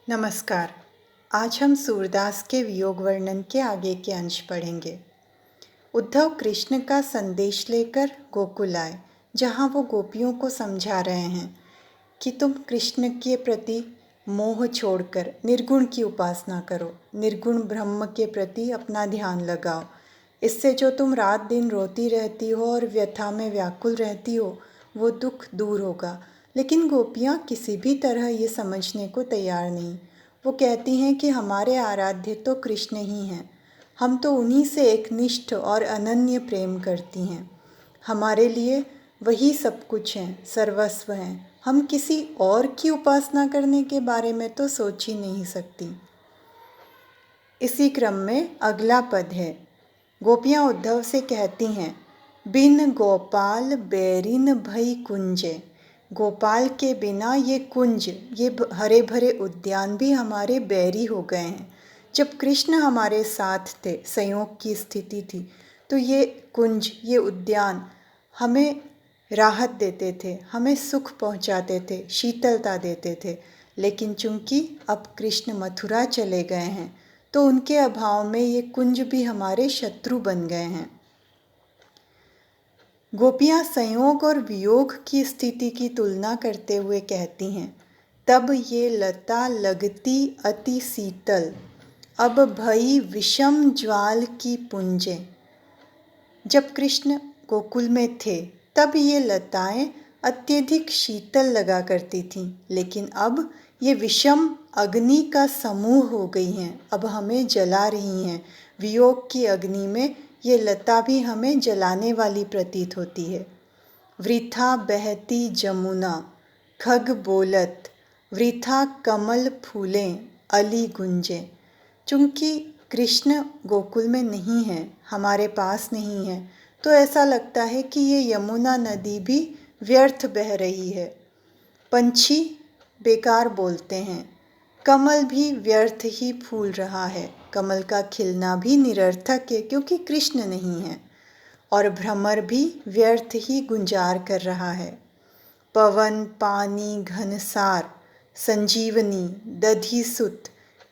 नमस्कार। आज हम सूरदास के वियोग वर्णन के आगे के अंश पढ़ेंगे। उद्धव कृष्ण का संदेश लेकर गोकुल आए, जहाँ वो गोपियों को समझा रहे हैं कि तुम कृष्ण के प्रति मोह छोड़कर निर्गुण की उपासना करो, निर्गुण ब्रह्म के प्रति अपना ध्यान लगाओ। इससे जो तुम रात दिन रोती रहती हो और व्यथा में व्याकुल रहती हो, वो दुख दूर होगा। लेकिन गोपियाँ किसी भी तरह ये समझने को तैयार नहीं। वो कहती हैं कि हमारे आराध्य तो कृष्ण ही हैं, हम तो उन्हीं से एकनिष्ठ और अनन्य प्रेम करती हैं। हमारे लिए वही सब कुछ हैं, सर्वस्व हैं। हम किसी और की उपासना करने के बारे में तो सोच ही नहीं सकती। इसी क्रम में अगला पद है। गोपियाँ उद्धव से कहती हैं, बिन गोपाल बैरिन भई कुंजे। गोपाल के बिना ये कुंज, ये हरे भरे उद्यान भी हमारे बैरी हो गए हैं। जब कृष्ण हमारे साथ थे, संयोग की स्थिति थी, तो ये कुंज, ये उद्यान हमें राहत देते थे, हमें सुख पहुंचाते थे, शीतलता देते थे। लेकिन चूंकि अब कृष्ण मथुरा चले गए हैं, तो उनके अभाव में ये कुंज भी हमारे शत्रु बन गए हैं। गोपियाँ संयोग और वियोग की स्थिति की तुलना करते हुए कहती हैं, तब ये लता लगती अति शीतल, अब भई विषम ज्वाल की पुंजे। जब कृष्ण गोकुल में थे, तब ये लताएं अत्यधिक शीतल लगा करती थीं, लेकिन अब ये विषम अग्नि का समूह हो गई हैं, अब हमें जला रही हैं। वियोग की अग्नि में ये लता भी हमें जलाने वाली प्रतीत होती है। वृथा बहती जमुना, खग बोलत, वृथा कमल फूलें, अली गुंजे। चूँकि कृष्ण गोकुल में नहीं है, हमारे पास नहीं है, तो ऐसा लगता है कि ये यमुना नदी भी व्यर्थ बह रही है। पंछी बेकार बोलते हैं, कमल भी व्यर्थ ही फूल रहा है, कमल का खिलना भी निरर्थक है क्योंकि कृष्ण नहीं है, और भ्रमर भी व्यर्थ ही गुंजार कर रहा है। पवन पानी घनसार, संजीवनी दधि सुत,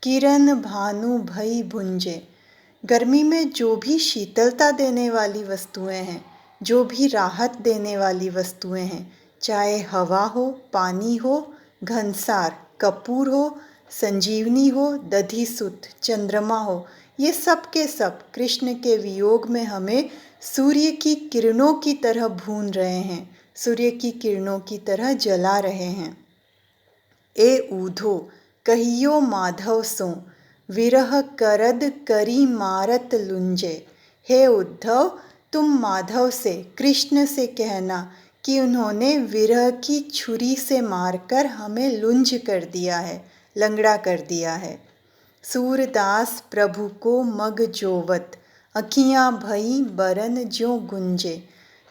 किरण भानु भई भुंजे। गर्मी में जो भी शीतलता देने वाली वस्तुएं हैं, जो भी राहत देने वाली वस्तुएं हैं, चाहे हवा हो, पानी हो, घनसार कपूर हो, संजीवनी हो, दधि सुत चंद्रमा हो, ये सब के सब कृष्ण के वियोग में हमें सूर्य की किरणों की तरह भून रहे हैं, सूर्य की किरणों की तरह जला रहे हैं। ए ऊधो कहियो माधव सो, विरह करद करी मारत लुंजे। हे उद्धव, तुम माधव से, कृष्ण से कहना कि उन्होंने विरह की छुरी से मारकर हमें लुंज कर दिया है, लंगड़ा कर दिया है। सूरदास प्रभु को मग जोवत, अखियाँ भई बरन ज्यों गुंजे।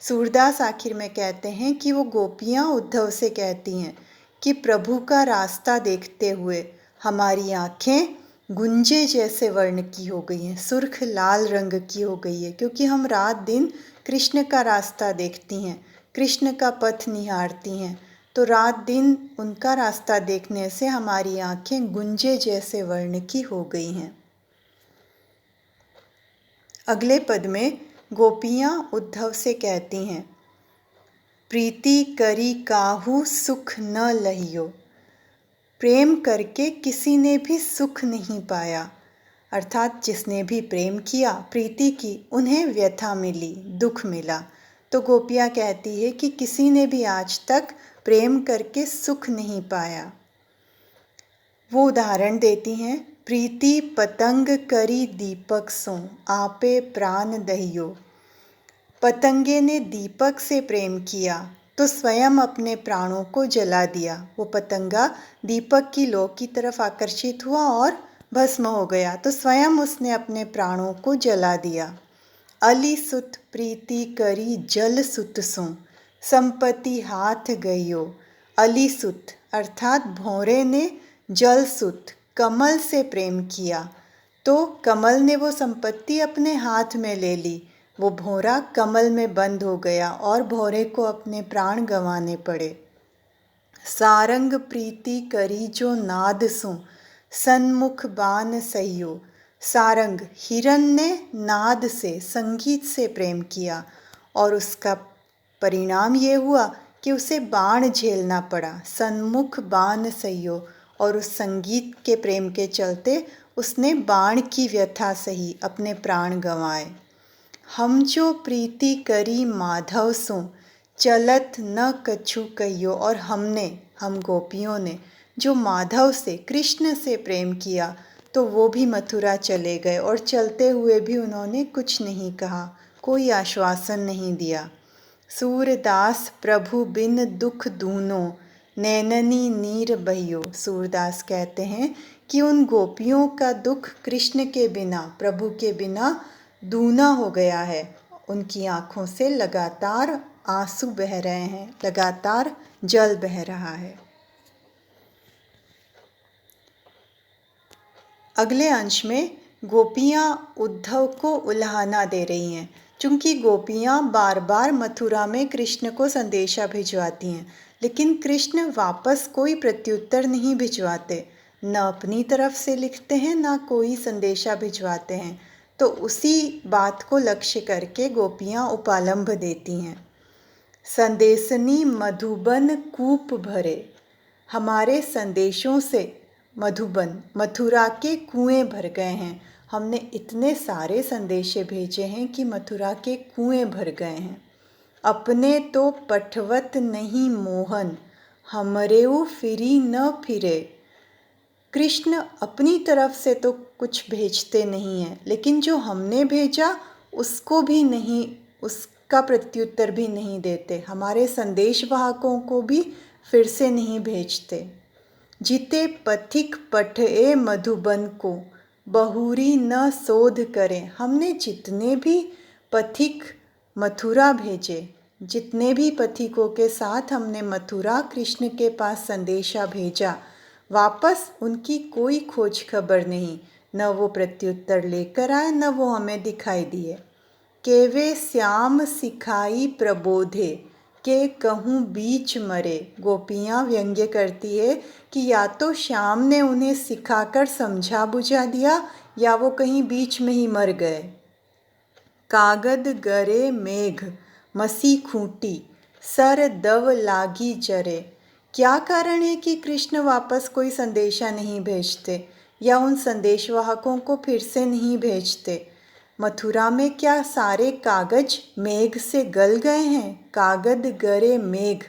सूरदास आखिर में कहते हैं कि वो गोपियाँ उद्धव से कहती हैं कि प्रभु का रास्ता देखते हुए हमारी आँखें गुंजे जैसे वर्ण की हो गई हैं, सुर्ख लाल रंग की हो गई है, क्योंकि हम रात दिन कृष्ण का रास्ता देखती हैं, कृष्ण का पथ निहारती हैं, तो रात दिन उनका रास्ता देखने से हमारी आँखें गुंजे जैसे वर्ण की हो गई हैं। अगले पद में गोपियाँ उद्धव से कहती हैं, प्रीति करी काहू सुख न लहियो। प्रेम करके किसी ने भी सुख नहीं पाया, अर्थात जिसने भी प्रेम किया, प्रीति की, उन्हें व्यथा मिली, दुख मिला। तो गोपियाँ कहती है कि किसी ने भी आज तक प्रेम करके सुख नहीं पाया। वो उदाहरण देती हैं, प्रीति पतंग करी दीपक सो, आपे प्राण दहियो। पतंगे ने दीपक से प्रेम किया तो स्वयं अपने प्राणों को जला दिया। वो पतंगा दीपक की लौ की तरफ आकर्षित हुआ और भस्म हो गया, तो स्वयं उसने अपने प्राणों को जला दिया। अली सुत प्रीति करी जल सुत सो, संपत्ति हाथ गयो। अली सुत अर्थात भौरे ने जल सुत कमल से प्रेम किया, तो कमल ने वो संपत्ति अपने हाथ में ले ली। वो भौरा कमल में बंद हो गया और भौरे को अपने प्राण गंवाने पड़े। सारंग प्रीति करी जो नाद सो, सन्मुख बान सह्यो। सारंग हिरण ने नाद से, संगीत से प्रेम किया और उसका परिणाम ये हुआ कि उसे बाण झेलना पड़ा। सन्मुख बान सह्यो, और उस संगीत के प्रेम के चलते उसने बाण की व्यथा सही, अपने प्राण गंवाए। हम जो प्रीति करी माधव सो, चलत न कछु कहियो। और हम गोपियों ने जो माधव से, कृष्ण से प्रेम किया, तो वो भी मथुरा चले गए और चलते हुए भी उन्होंने कुछ नहीं कहा, कोई आश्वासन नहीं दिया। सूरदास प्रभु बिन दुख दूनो, नैननी नीर बहियो। सूरदास कहते हैं कि उन गोपियों का दुख कृष्ण के बिना, प्रभु के बिना दूना हो गया है। उनकी आँखों से लगातार आंसू बह रहे हैं, लगातार जल बह रहा है। अगले अंश में गोपियाँ उद्धव को उल्हाना दे रही हैं। चूँकि गोपियाँ बार बार मथुरा में कृष्ण को संदेशा भिजवाती हैं, लेकिन कृष्ण वापस कोई प्रत्युत्तर नहीं भिजवाते, न अपनी तरफ से लिखते हैं, न कोई संदेशा भिजवाते हैं। तो उसी बात को लक्ष्य करके गोपियाँ उपालंभ देती हैं। संदेशनी मधुबन कूप भरे। हमारे संदेशों से मधुबन, मथुरा के कुएं भर गए हैं। हमने इतने सारे संदेशे भेजे हैं कि मथुरा के कुएं भर गए हैं। अपने तो पठवत नहीं मोहन, हमरेऊ फिरी न फिरे। कृष्ण अपनी तरफ से तो कुछ भेजते नहीं हैं, लेकिन जो हमने भेजा उसको भी नहीं, उसका प्रत्युत्तर भी नहीं देते। हमारे संदेशवाहकों को भी फिर से नहीं भेजते। जिते पथिक पठए मधुबन को, बहुरी न शोध करें। हमने जितने भी पथिक मथुरा भेजे, जितने भी पथिकों के साथ हमने मथुरा कृष्ण के पास संदेशा भेजा, वापस उनकी कोई खोज खबर नहीं। न वो प्रत्युत्तर लेकर आए, न वो हमें दिखाई दिए। केवे श्याम सिखाई प्रबोधे, के कहूँ बीच मरे। गोपियाँ व्यंग्य करती है कि या तो श्याम ने उन्हें सिखाकर समझा बुझा दिया, या वो कहीं बीच में ही मर गए। कागद गरे मेघ मसी खूंटी, सर दव लागी जरे। क्या कारण है कि कृष्ण वापस कोई संदेशा नहीं भेजते, या उन संदेशवाहकों को फिर से नहीं भेजते? मथुरा में क्या सारे कागज मेघ से गल गए हैं? कागद गरे मेघ,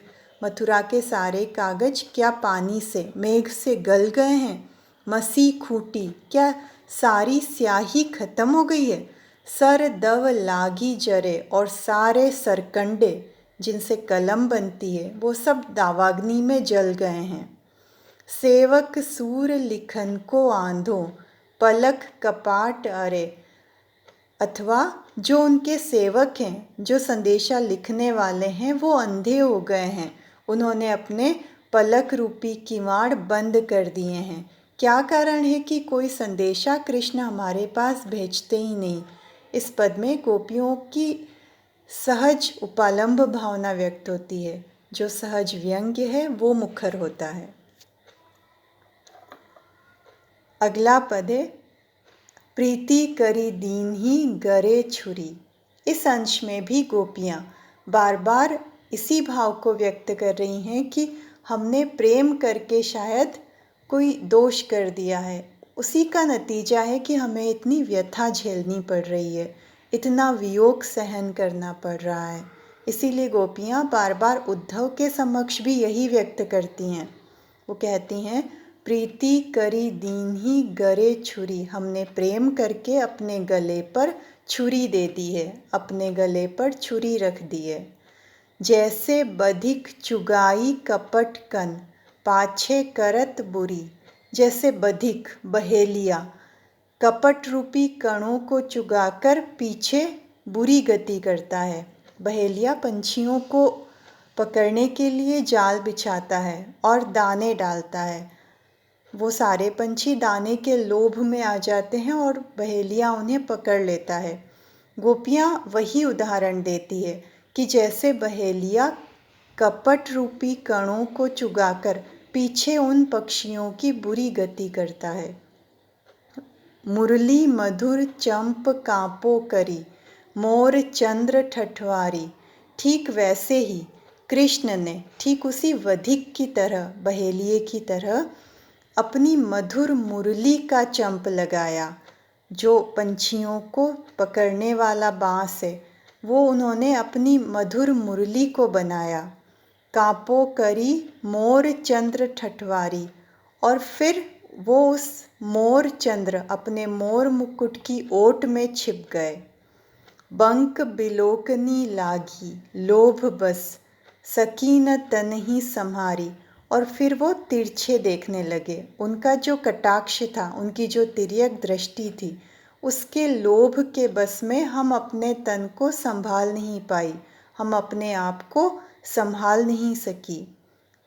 मथुरा के सारे कागज क्या पानी से, मेघ से गल गए हैं? मसी खूंटी, क्या सारी स्याही खत्म हो गई है? सर दव लागी जरे, और सारे सरकंडे जिनसे कलम बनती है वो सब दावाग्नि में जल गए हैं। सेवक सूर लिखन को आंधो, पलक कपाट अरे। अथवा जो उनके सेवक हैं, जो संदेशा लिखने वाले हैं, वो अंधे हो गए हैं। उन्होंने अपने पलक रूपी किवाड़ बंद कर दिए हैं। क्या कारण है कि कोई संदेशा कृष्ण हमारे पास भेजते ही नहीं? इस पद में गोपियों की सहज उपालंभ भावना व्यक्त होती है। जो सहज व्यंग्य है वो मुखर होता है। अगला पद है प्रीति करी दीन्ही गरे छुरी। इस अंश में भी गोपियाँ बार बार इसी भाव को व्यक्त कर रही हैं कि हमने प्रेम करके शायद कोई दोष कर दिया है। उसी का नतीजा है कि हमें इतनी व्यथा झेलनी पड़ रही है, इतना वियोग सहन करना पड़ रहा है। इसीलिए गोपियाँ बार बार उद्धव के समक्ष भी यही व्यक्त करती हैं। वो कहती हैं प्रीति करी दीन्ही गरे छुरी। हमने प्रेम करके अपने गले पर छुरी दे दी है, अपने गले पर छुरी रख दी है। जैसे बधिक चुगाई कपट कन, पाछे करत बुरी। जैसे बधिक, बहेलिया, कपट रूपी कणों को चुगाकर पीछे बुरी गति करता है। बहेलिया पंछियों को पकड़ने के लिए जाल बिछाता है और दाने डालता है। वो सारे पंछी दाने के लोभ में आ जाते हैं और बहेलिया उन्हें पकड़ लेता है। गोपियाँ वही उदाहरण देती है कि जैसे बहेलिया कपट रूपी कणों को चुगाकर पीछे उन पक्षियों की बुरी गति करता है। मुरली मधुर चंप कांपो करी, मोर चंद्र ठठवारी। ठीक वैसे ही कृष्ण ने ठीक उसी वधिक की तरह, बहेलिए की तरह अपनी मधुर मुरली का चंप लगाया। जो पंछियों को पकड़ने वाला बांस है, वो उन्होंने अपनी मधुर मुरली को बनाया। कांपो करी मोर चंद्र ठठवारी, और फिर वो उस मोर चंद्र अपने मोर मुकुट की ओट में छिप गए। बंक बिलोकनी लागी लोभ बस, सकी न तन ही संहारी। और फिर वो तिरछे देखने लगे। उनका जो कटाक्ष था, उनकी जो तिर्यक दृष्टि थी, उसके लोभ के बस में हम अपने तन को संभाल नहीं पाई, हम अपने आप को संभाल नहीं सकी।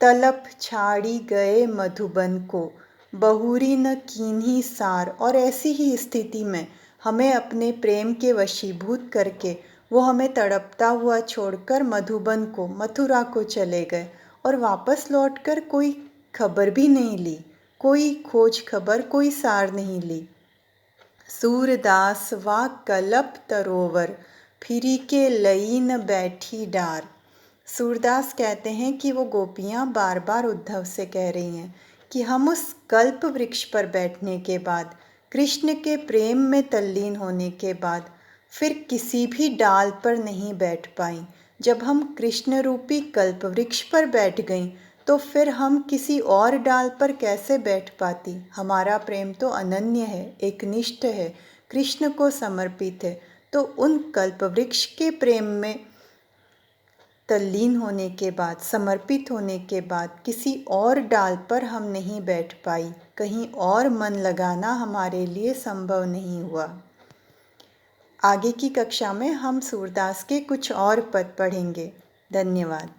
तलप छाड़ी गए मधुबन को, बहुरी न कीन्ही सार। और ऐसी ही स्थिति में हमें अपने प्रेम के वशीभूत करके वो हमें तड़पता हुआ छोड़कर मधुबन को, मथुरा को चले गए, और वापस लौटकर कोई खबर भी नहीं ली, कोई खोज खबर, कोई सार नहीं ली। सूरदास वा कलप तरोवर, फिरी के लई न बैठी डार। सूरदास कहते हैं कि वो गोपियाँ बार बार उद्धव से कह रही हैं कि हम उस कल्प वृक्ष पर बैठने के बाद, कृष्ण के प्रेम में तल्लीन होने के बाद फिर किसी भी डाल पर नहीं बैठ पाई। जब हम कृष्ण रूपी कल्प वृक्ष पर बैठ गईं, तो फिर हम किसी और डाल पर कैसे बैठ पाती। हमारा प्रेम तो अनन्य है, एकनिष्ठ है, कृष्ण को समर्पित है। तो उन कल्प वृक्ष के प्रेम में तल्लीन होने के बाद, समर्पित होने के बाद किसी और डाल पर हम नहीं बैठ पाई, कहीं और मन लगाना हमारे लिए संभव नहीं हुआ। आगे की कक्षा में हम सूरदास के कुछ और पद पढ़ेंगे। धन्यवाद।